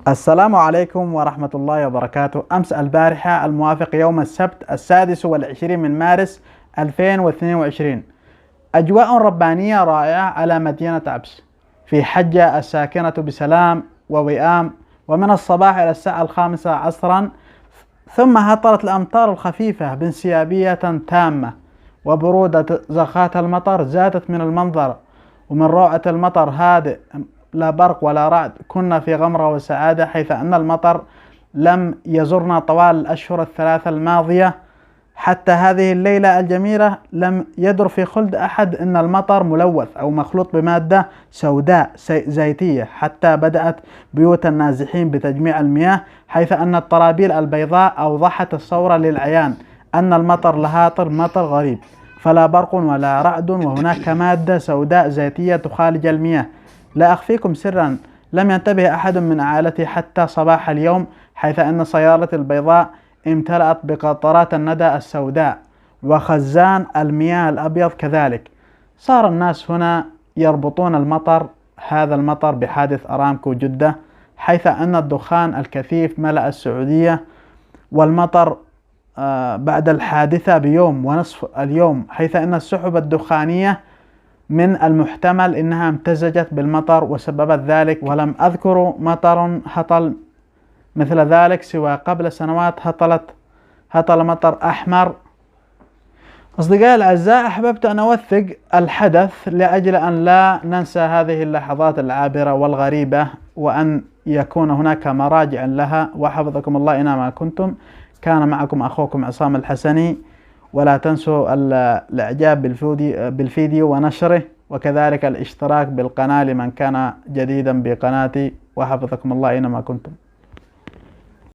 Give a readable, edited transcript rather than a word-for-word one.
السلام عليكم ورحمة الله وبركاته. أمس البارحة الموافق يوم السبت 26 من مارس 2022، أجواء ربانية رائعة على مدينة عبس في حجة الساكنة بسلام ووئام، ومن الصباح إلى الساعة 5 عصرا ثم هطلت الأمطار الخفيفة بانسيابية تامة، وبرودة زخات المطر زادت من المنظر، ومن روعة المطر هادئ، لا برق ولا رعد. كنا في غمرة وسعادة، حيث أن المطر لم يزرنا طوال الأشهر الثلاثة الماضية. حتى هذه الليلة الجميلة لم يدر في خلد أحد أن المطر ملوث أو مخلوط بمادة سوداء زيتية، حتى بدأت بيوت النازحين بتجميع المياه، حيث أن الطرابيل البيضاء أوضحت الصورة للعيان أن المطر لهاطل مطر غريب، فلا برق ولا رعد، وهناك مادة سوداء زيتية تخالج المياه. لا أخفيكم سرا، لم ينتبه أحد من عائلتي حتى صباح اليوم، حيث أن سيارة البيضاء امتلأت بقطرات الندى السوداء، وخزان المياه الأبيض كذلك. صار الناس هنا يربطون هذا المطر بحادث أرامكو جدة، حيث أن الدخان الكثيف ملأ السعودية، والمطر بعد الحادثة بيوم ونصف اليوم، حيث أن السحب الدخانية من المحتمل أنها امتزجت بالمطر وسببت ذلك، ولم أذكر مطر هطل مثل ذلك سوى قبل سنوات هطل مطر أحمر. أصدقائي الأعزاء، أحببت أن أوثق الحدث لأجل أن لا ننسى هذه اللحظات العابرة والغريبة، وأن يكون هناك مراجع لها. وحفظكم الله أينما كنتم. كان معكم أخوكم عصام الحسني، ولا تنسوا الإعجاب بالفيديو ونشره، وكذلك الاشتراك بالقناة لمن كان جديدا بقناتي. وحفظكم الله أينما كنتم.